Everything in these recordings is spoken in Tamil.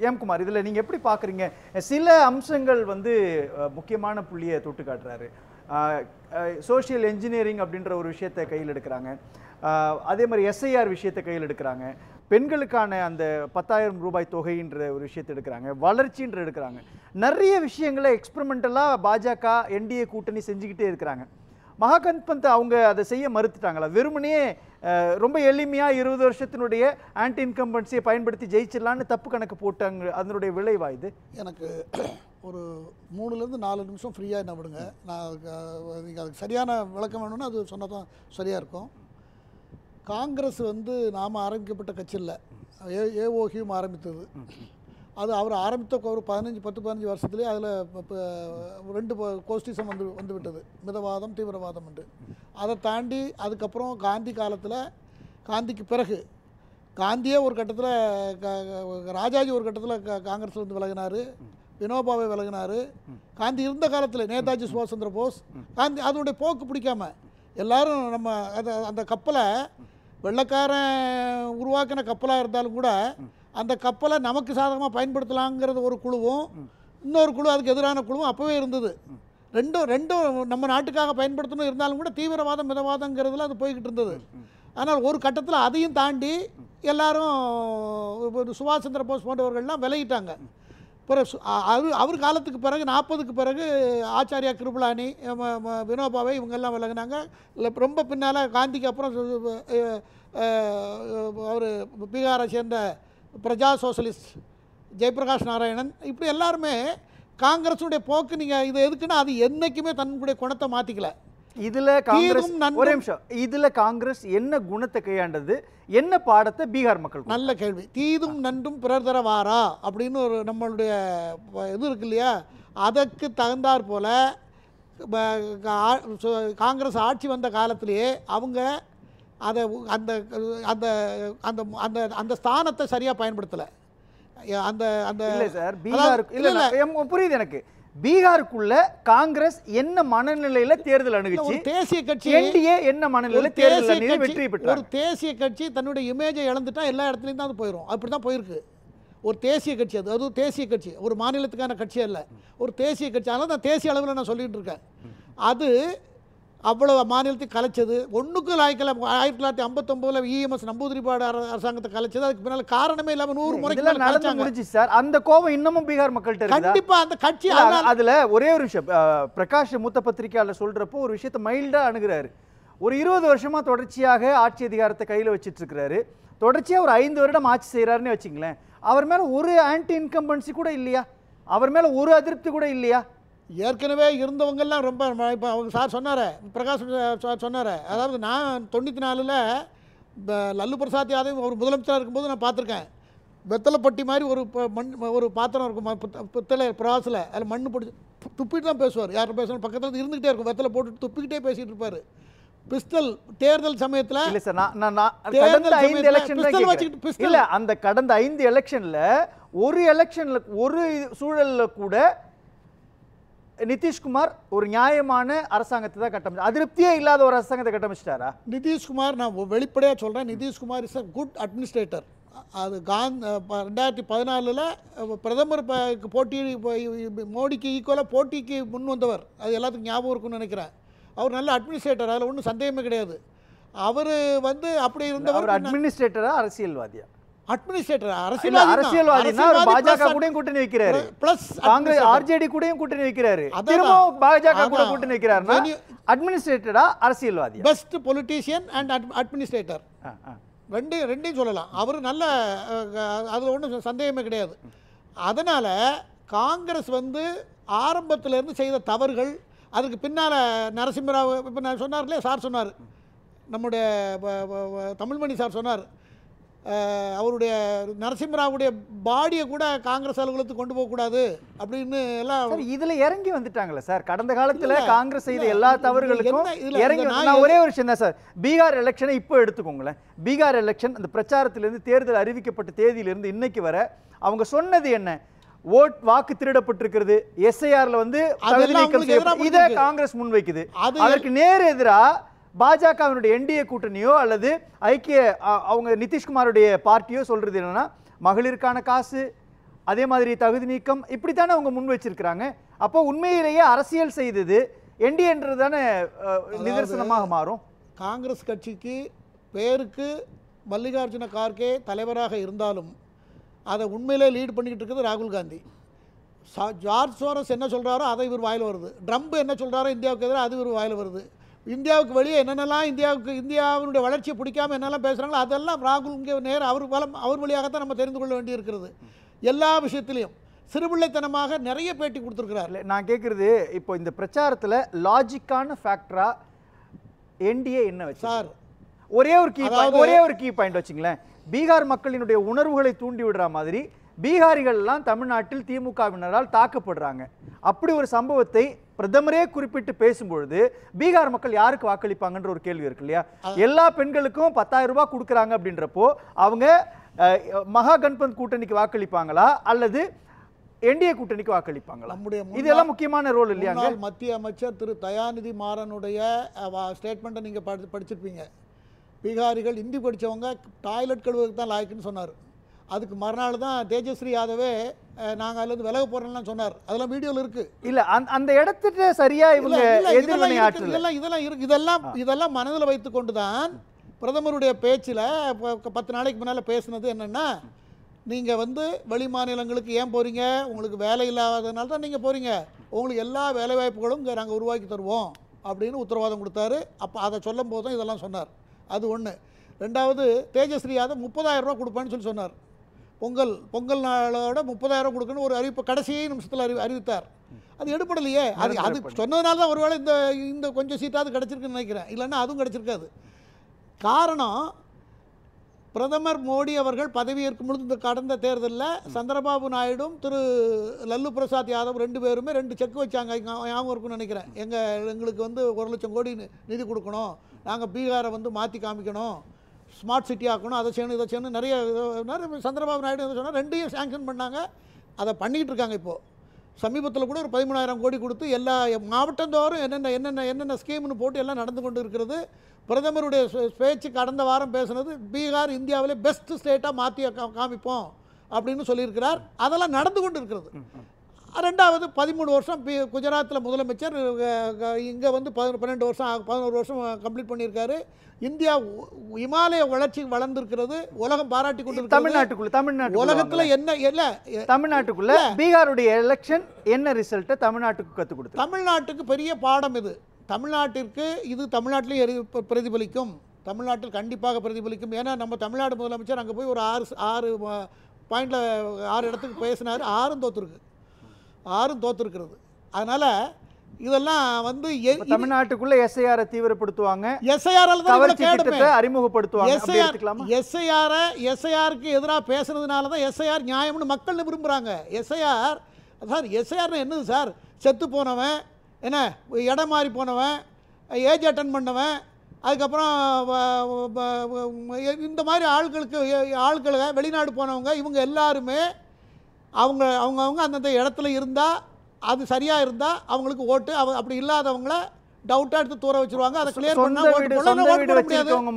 எம் குமார், இதுல நீங்க எப்படி பாக்குறீங்க? சில அம்சங்கள் வந்து முக்கியமான புள்ளியை தொட்டு காட்டுறாரு. சோஷியல் என்ஜினியரிங் அப்படின்ற ஒரு விஷயத்தை கையில் எடுக்கிறாங்க. அதே மாதிரி எஸ்ஐஆர் விஷயத்தை கையில் எடுக்கிறாங்க. பெண்களுக்கான அந்த 10,000 ரூபாய் தொகைன்ற ஒரு விஷயத்தை எடுக்கிறாங்க. வளர்ச்சின்ற எடுக்கிறாங்க. நிறைய விஷயங்களை எக்ஸ்பெரிமெண்டலாக பாஜக என்டிஏ கூட்டணி செஞ்சுக்கிட்டே இருக்கிறாங்க. மகாகந்த் பந்த் அவங்க அதை செய்ய மறுத்துட்டாங்களா? வெறுமனே ரொம்ப எளிமையாக 20 வருஷத்தினுடைய ஆன்டி இன்கம்பன்சியை பயன்படுத்தி ஜெயிச்சிடலான்னு தப்பு கணக்கு போட்டாங்க. அதனுடைய விளைவா இது? எனக்கு ஒரு 3லேருந்து 4 நிமிஷம் ஃப்ரீயாக என்ன விடுங்க. நான் நீங்கள் அதுக்கு சரியான விளக்கம் வேணும்னா அது சொன்னால் தான் சரியாக இருக்கும். காங்கிரஸ் வந்து நாம் ஆரம்பிக்கப்பட்ட கட்சி இல்லை, ஏஓஹியும் ஆரம்பித்தது. அது அவர் ஆரம்பித்த ஒரு 10-15 வருஷத்துலேயே அதில் இப்போ 2 கோஷ்டிசம் வந்து விட்டது, மிதவாதம் தீவிரவாதம் உண்டு. அதை தாண்டி அதுக்கப்புறம் காந்தி காலத்தில், காந்திக்கு பிறகு காந்தியே ஒரு கட்டத்தில், ராஜாஜி ஒரு கட்டத்தில் காங்கிரஸில் வந்து விலகினார், வினோபாவை விலகினார். காந்தி இருந்த காலத்தில் நேதாஜி சுபாஷ் சந்திர போஸ், காந்தி அதனுடைய போக்கு பிடிக்காம எல்லாரும் நம்ம அந்த கப்பலை வெள்ளைக்காரன் உருவாக்கின கப்பலாக இருந்தாலும் கூட அந்த கப்பலை நமக்கு சாதகமாக பயன்படுத்தலாங்கிறது ஒரு குழுவும், இன்னொரு குழு அதுக்கு எதிரான குழுவும் அப்போவே இருந்தது. ரெண்டும் நம்ம நாட்டுக்காக பயன்படுத்தணும் இருந்தாலும் கூட தீவிரவாதம் மிதவாதங்கிறதுல அது போய்கிட்டு இருந்தது. ஆனால் ஒரு கட்டத்தில் அதையும் தாண்டி எல்லாரும் சுபாஷ் சந்திர போஸ் போன்றவர்கள்லாம் விலகிட்டாங்க. பிறகு அவர் காலத்துக்கு பிறகு 40க்கு பிறகு ஆச்சாரியா கிருபலானி, வினோபாவை இவங்கெல்லாம் விலகினாங்க. இல்லை ரொம்ப பின்னால் காந்திக்கு அப்புறம் அவர் பீகாரை சேர்ந்த பிரஜா சோசலிஸ்ட் ஜெயபிரகாஷ் நாராயணன், இப்படி எல்லாருமே காங்கிரஸுடைய போக்கு. நீங்கள் இது எதுக்குன்னா அது என்றைக்குமே தன்னுடைய குணத்தை மாற்றிக்கல. இதுல காங்கிரஸ் ஒரே நிமிஷம், இதுல காங்கிரஸ் என்ன குணத்தை கையாண்டது, என்ன பாடத்தை பீகார் மக்கள்? நல்ல கேள்வி. தீதும் நன்றும் பிறர் தர வாரா அப்படின்னு ஒரு நம்மளுடைய இது இருக்கு இல்லையா, அதற்கு தகுந்தாற் போல காங்கிரஸ் ஆட்சி வந்த காலத்திலேயே அவங்க அதை அந்த அந்த அந்த அந்த அந்த ஸ்தானத்தை சரியாக பயன்படுத்தலை. அந்த அந்த இல்லை சார், பீகாருக்கு இல்லை இல்லை புரியுது எனக்கு. பீகாருக்குள்ள காங்கிரஸ் என்ன மனநிலையில தேர்தல் அணுகுச்சு, தேசிய கட்சி என்டிஏ என்ன மனநிலையில தேர்தல் வெற்றி பெற்றாங்க? ஒரு தேசிய கட்சி தன்னுடைய இமேஜை இழந்துட்டா எல்லா இடத்துலையும் தான் அது போயிடும். அப்படி தான் போயிருக்கு. ஒரு தேசிய கட்சி, அது தேசிய கட்சி, ஒரு மாநிலத்துக்கான கட்சி அல்ல, ஒரு தேசிய கட்சி. அதனால தான் தேசிய அளவில் நான் சொல்லிட்டு இருக்கேன். அது அவ்வளோ மாநிலத்துக்கு கலைச்சது. ஒன்றுக்கு லாய்க்கல. 1959 இஎம்எஸ் நம்பூதிரிபாடு அரசாங்கத்தை கலைச்சது. அதுக்கு பின்னால் காரணமே இல்லாமல் 100 முறைக்கு நடந்து முடிஞ்சு சார். அந்த கோபம் இன்னமும் பீகார் மக்கள்கிட்ட இருக்கு. கண்டிப்பா அந்த கட்சி அதுல ஒரே ஒரு விஷயம், பிரகாஷ் மூத்த பத்திரிகையாளர் சொல்றப்போ ஒரு விஷயத்தை மைல்டா அணுகுறாரு. ஒரு 20 வருஷமா தொடர்ச்சியாக ஆட்சி அதிகாரத்தை கையில வச்சிட்டு இருக்கிறாரு. தொடர்ச்சியா ஒரு 5 வருடம் ஆட்சி செய்யறாருன்னு வச்சுங்களேன். அவர் மேல ஒரு ஆன்டி இன்கம்பன்சி கூட இல்லையா? அவர் மேல ஒரு அதிருப்தி கூட இல்லையா? ஏற்கனவே இருந்தவங்கெல்லாம் ரொம்ப இப்போ அவங்க சார் சொன்னார், பிரகாஷ் சார் சொன்னார். அதாவது நான் 94ல் லல்லு பிரசாத் யாதவ் ஒரு முதலமைச்சராக இருக்கும்போது நான் பார்த்துருக்கேன். வெத்தலைப்பட்டி மாதிரி ஒரு ஒரு பாத்திரம் இருக்கும் பித்தளை பிராஸில், அதில் மண் பிடிச்சி துப்பிட்டு தான் பேசுவார். யாரும் பேசணும் பக்கத்தில் இருந்துகிட்டே இருக்கும், வெத்தலை போட்டு துப்பிக்கிட்டே பேசிகிட்டு இருப்பார். பிஸ்டல் தேர்தல் சமயத்தில் இல்லை சார், அந்த கடந்த 5 எலெக்ஷன்ல ஒரு சூழலில் கூட நிதிஷ்குமார் ஒரு நியாயமான அரசாங்கத்தை தான் கட்டமைச்சு, அதிருப்தியே இல்லாத ஒரு அரசாங்கத்தை கட்டமைச்சிட்டாரா? நிதிஷ்குமார், நான் வெளிப்படையாக சொல்கிறேன், Nitish Kumar is a good administrator. அது 2014 பிரதமர் போட்டி மோடிக்கு ஈக்குவலாக போட்டிக்கு முன் வந்தவர். அது எல்லாத்துக்கும் ஞாபகம் இருக்குன்னு நினைக்கிறேன். அவர் நல்ல அட்மினிஸ்ட்ரேட்டர், அதில் ஒன்றும் சந்தேகமே கிடையாது. அவர் வந்து அப்படி இருந்தவர். அட்மினிஸ்ட்ரேட்டரா அரசியல்வாதியா? அட்மினிஸ்ட்ரேட்டர், அரசியல்வாதினா பாஜக கூடயும் கூட்டணி வைக்கிறாரு, பிளஸ் காங்கிரஸ் ஆர்ஜேடி கூடயும் கூட்டணி வைக்கிறாரு, திரும்ப பாஜக கூட கூட்டணி வைக்கிறாருன்னா அட்மினிஸ்ட்ரேட்டரா அரசியல்வாதி? பெஸ்ட் பொலிட்டீஷியன் அண்ட் அட்மினிஸ்ட்ரேட்டர், ரெண்டையும் சொல்லலாம். அவர் நல்ல, அதில் ஒன்றும் சந்தேகமே கிடையாது. அதனால் காங்கிரஸ் வந்து ஆரம்பத்திலேருந்து செய்த தவறுகள், அதுக்கு பின்னால் நரசிம்மராவ் இப்போ நான் சொன்னார் இல்லையா, சார் சொன்னார், நம்முடைய தமிழ்மணி சார் சொன்னார், அவருடைய நரசிம்மராவுடைய பாடியை கூட காங்கிரஸ் அலுவலகத்துக்கு கொண்டு போகக்கூடாது அப்படின்னு எல்லாம் இதில் இறங்கி வந்துட்டாங்களே சார். கடந்த காலத்தில் காங்கிரஸ் செய்த எல்லா தவறுகளுக்கும் இறங்கி. நான் ஒரே ஒரு விஷயம் தான் சார், பீகார் எலெக்ஷனை இப்போ எடுத்துக்கோங்களேன். பீகார் எலெக்ஷன் அந்த பிரச்சாரத்திலிருந்து தேர்தல் அறிவிக்கப்பட்ட தேதியிலிருந்து இன்னைக்கு வர அவங்க சொன்னது என்ன? வாக்கு திருடப்பட்டிருக்கிறது, எஸ்ஐஆர்ல வந்து இதை காங்கிரஸ் முன்வைக்குது. அதற்கு நேர் எதிராக பாஜகவினுடைய என்டிஏ கூட்டணியோ அல்லது ஐக்கிய அவங்க நிதிஷ்குமாருடைய பார்ட்டியோ சொல்றது என்னன்னா, மகளிருக்கான காசு, அதே மாதிரி தகுதி நீக்கம் இப்படித்தானே அவங்க முன் வச்சிருக்கிறாங்க. அப்போ உண்மையிலேயே அரசியல் செய்தது என்டிஏன்றது தானே நிதர்சனமாக மாறும். காங்கிரஸ் கட்சிக்கு பேருக்கு மல்லிகார்ஜுன கார்கே தலைவராக இருந்தாலும் அதை உண்மையிலே லீட் பண்ணிக்கிட்டு இருக்குது ராகுல் காந்தி. ஜார்ஜ் சோரஸ் என்ன சொல்கிறாரோ அதை இவர் வாயில் வருது. ட்ரம்ப் என்ன சொல்கிறாரோ இந்தியாவுக்கு எதிராக அது இவர் வாயில் வருது. இந்தியாவுக்கு வெளியே என்னென்னலாம் இந்தியாவினுடைய வளர்ச்சியை பிடிக்காமல் என்னெல்லாம் பேசுகிறாங்களோ அதெல்லாம் ராகுல் இங்கே நேரம் அவர் வழியாகத்தான் நம்ம தெரிந்து கொள்ள வேண்டி இருக்கிறது. எல்லா விஷயத்திலையும் சிறுபிள்ளைத்தனமாக நிறைய பேட்டி கொடுத்துருக்கிறார். நான் கேட்குறது, இப்போ இந்த பிரச்சாரத்தில் லாஜிக்கான ஃபேக்டரா என்டிஏ என்ன வச்சு சார்? ஒரே ஒரு கீ பாயிண்ட் வச்சுங்களேன். பீகார் மக்களினுடைய உணர்வுகளை தூண்டி விடுற மாதிரி பீகாரிகள்லாம் தமிழ்நாட்டில் திமுகவினரால் தாக்கப்படுறாங்க. அப்படி ஒரு சம்பவத்தை பிரதமரே குறிப்பிட்டு பேசும்பொழுது பீகார் மக்கள் யாருக்கு வாக்களிப்பாங்கன்ற ஒரு கேள்வி இருக்கு இல்லையா? எல்லா பெண்களுக்கும் 10,000 ரூபாய் கொடுக்குறாங்க அப்படின்றப்போ அவங்க மகா கண்பந்த் கூட்டணிக்கு வாக்களிப்பாங்களா அல்லது என்டிஏ கூட்டணிக்கு வாக்களிப்பாங்களா? இதெல்லாம் முக்கியமான ரோல் இல்லையா? மத்திய அமைச்சர் திரு தயாநிதி மாறனுடைய ஸ்டேட்மெண்ட்டை நீங்கள் படிச்சிருப்பீங்க. பீகாரிகள் இந்தி படித்தவங்க டாய்லெட் கழுவுறதுக்கு தான் லாய்க்குன்னு சொன்னார். அதுக்கு மறுநாள் தான் தேஜஸ்ரீ யாதவே நாங்கள் அதுலேருந்து விலக போகிறோம்லாம் சொன்னார். அதெல்லாம் வீடியோவில் இருக்குது. இல்லை அந்த இடத்துல சரியாக இவங்க எதிர்வினை ஆற்றல் இதெல்லாம் இருக்குது. இதெல்லாம் மனதில் வைத்து கொண்டு தான் பிரதமருடைய பேச்சில் 10 நாளைக்கு முன்னால் பேசுனது என்னென்னா, நீங்கள் வெளி மாநிலங்களுக்கு ஏன் போகிறீங்க? உங்களுக்கு வேலை இல்லாததுனால தான் நீங்கள் போகிறீங்க. உங்களுக்கு எல்லா வேலைவாய்ப்புகளும் இங்கே நாங்கள் உருவாக்கி தருவோம் அப்படின்னு உத்தரவாதம் கொடுத்தாரு. அப்போ அதை சொல்லும் போது தான் இதெல்லாம் சொன்னார். அது ஒன்று. ரெண்டாவது, தேஜஸ்ரீ யாதவ் 30,000 ரூபா கொடுப்பேன்னு சொன்னார். பொங்கல் நாளோட 30,000 கொடுக்கணும்னு ஒரு அறிவிப்பு கடைசி நிமிஷத்தில் அறிவித்தார். அது எடுப்படலையே. அது சொன்னதுனால தான் ஒருவேளை இந்த கொஞ்சம் சீட்டாவது கிடச்சிருக்குன்னு நினைக்கிறேன். இல்லைன்னா அதுவும் கிடச்சிருக்காது. காரணம், பிரதமர் மோடி அவர்கள் பதவியேற்கும் பொழுது இந்த கடந்த தேர்தலில் சந்திரபாபு நாயுடும் திரு லல்லு பிரசாத் யாதவ் 2 பேருமே 2 செக் வச்சாங்க. ஞாபகம் இருக்குன்னு நினைக்கிறேன். எங்களுக்கு 1 லட்சம் கோடி நிதி கொடுக்கணும், நாங்கள் பீகாரை மாற்றி காமிக்கணும், ஸ்மார்ட் சிட்டி ஆக்கணும், அதை செய்யணும் இதை செய்யணும், நிறைய சந்திரபாபு நாயுடு சொன்னால் 2ஐயும் சாங்ஷன் பண்ணாங்க. அதை பண்ணிக்கிட்டு இருக்காங்க. இப்போது சமீபத்தில் கூட ஒரு 13,000 கோடி கொடுத்து எல்லா மாவட்டந்தோறும் என்னென்ன ஸ்கீம்னு போட்டு எல்லாம் நடந்து கொண்டு இருக்கிறது. பிரதமருடைய பேச்சு கடந்த வாரம் பேசுனது பீகார் இந்தியாவிலே பெஸ்ட் ஸ்டேட்டாக மாற்றி காமிப்போம் அப்படின்னு சொல்லியிருக்கிறார். அதெல்லாம் நடந்து கொண்டு இருக்கிறது. ரெண்டாவது, 13 வருஷம் குஜராத்தில் முதலமைச்சர், இங்கே 12 வருஷம் 11 வருஷம் கம்ப்ளீட் பண்ணியிருக்காரு. இந்தியா இமாலய வளர்ச்சி வளர்ந்துருக்கிறது. உலகம் பாராட்டி கொண்டு தமிழ்நாட்டு உலகத்தில் என்ன இல்லை தமிழ்நாட்டுக்குள்ள பீகாருடைய எலெக்ஷன் என்ன ரிசல்ட்டை தமிழ்நாட்டுக்கு கற்றுக் கொடுத்து தமிழ்நாட்டுக்கு பெரிய பாடம் இது. தமிழ்நாட்டிற்கு இது தமிழ்நாட்டிலையும் பிரதிபலிக்கும். தமிழ்நாட்டில் கண்டிப்பாக பிரதிபலிக்கும். ஏன்னா நம்ம தமிழ்நாடு முதலமைச்சர் அங்கே போய் ஒரு 6 பாயிண்டில் 6 இடத்துக்கு பேசினார். 6ம் தோற்றுருக்கிறது. அதனால் இதெல்லாம் தமிழ்நாட்டுக்குள்ள எஸ்ஐஆரை தீவிரப்படுத்துவாங்க, அறிமுகப்படுத்துவாங்க. எஸ்ஐஆருக்கு எதிராக பேசுனதுனால தான் எஸ்ஐஆர் நியாயம்னு மக்கள் விரும்புகிறாங்க. எஸ்ஐஆர் சார் என்னது சார்? செத்து போனவன், என்ன இடம் மாறி போனவன், ஏஜ் அட்டன் பண்ணவன், அதுக்கப்புறம் இந்த மாதிரி ஆட்களை வெளிநாடு போனவங்க, இவங்க எல்லாருமே அவங்க அந்தந்த இடத்துல இருந்தால், அது சரியாக இருந்தால் அவங்களுக்கு ஓட்டு, அப்படி இல்லாதவங்கள டவுட்டாக எடுத்து தூர வச்சிருவாங்க. அதை கிளியர் பண்ணா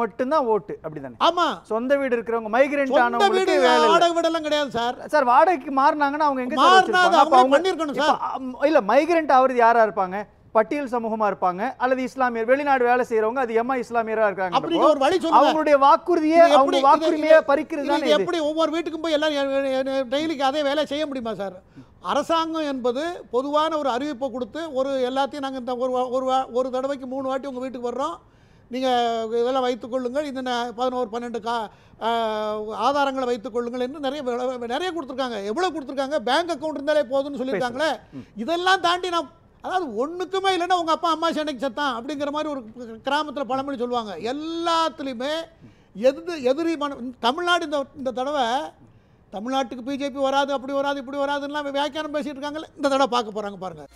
மட்டும்தான் ஓட்டு. அப்படிதானே? ஆமாம். சொந்த வீடு இருக்கிறவங்க, மைக்ரேண்ட் ஆனவங்களுக்கு வாடகை வீடெல்லாம் கிடையாது சார். வாடகைக்கு மாறினாங்கன்னா அவங்க எங்க பண்ணிருக்கணும் சார்? இல்ல, மைக்ரேண்ட் ஆவறது யாரா இருப்பாங்க? பட்டியல் சமூகமா இருப்பாங்க அல்லது இஸ்லாமியர், வெளிநாடு வேலை செய்யறவங்க, அது எம்மா இஸ்லாமியரா இருக்காங்க. அவங்களுடைய வாக்குறுதியை பறிக்கிறது தானே. எப்படி ஒவ்வொரு வீட்டுக்கும் போய் எல்லாரும் டெய்லிக்கு அதே வேலை செய்ய முடியுமா சார்? அரசாங்கம் என்பது பொதுவான ஒரு அறிவிப்பை கொடுத்து எல்லாத்தையும் நாங்கள் இந்த ஒரு தடவைக்கு 3 வாட்டி உங்கள் வீட்டுக்கு வர்றோம், நீங்கள் இதெல்லாம் வைத்துக்கொள்ளுங்கள், இந்த 11-12 ஆதாரங்களை வைத்துக்கொள்ளுங்கள் என்று நிறைய கொடுத்துருக்காங்க. எவ்வளோ கொடுத்துருக்காங்க? பேங்க் அக்கௌண்ட் இருந்தாலே போதும்னு சொல்லியிருக்காங்களே. இதெல்லாம் தாண்டி அதாவது ஒன்றுக்குமே இல்லைன்னா உங்கள் அப்பா அம்மா சண்டைக்கு சத்தான் அப்படிங்கிற மாதிரி ஒரு கிராமத்தில் பழமொழி சொல்லுவாங்க. எல்லாத்துலேயுமே எதிரி தமிழ்நாடு இந்த தடவை தமிழ்நாட்டுக்கு பிஜேபி வராது, அப்படி வராது, இப்படி வராதுன்னா வியாக்கியானம் பேசிகிட்டு இருக்காங்களே. இந்த தடவை பார்க்க போகிறாங்க பாருங்கள்.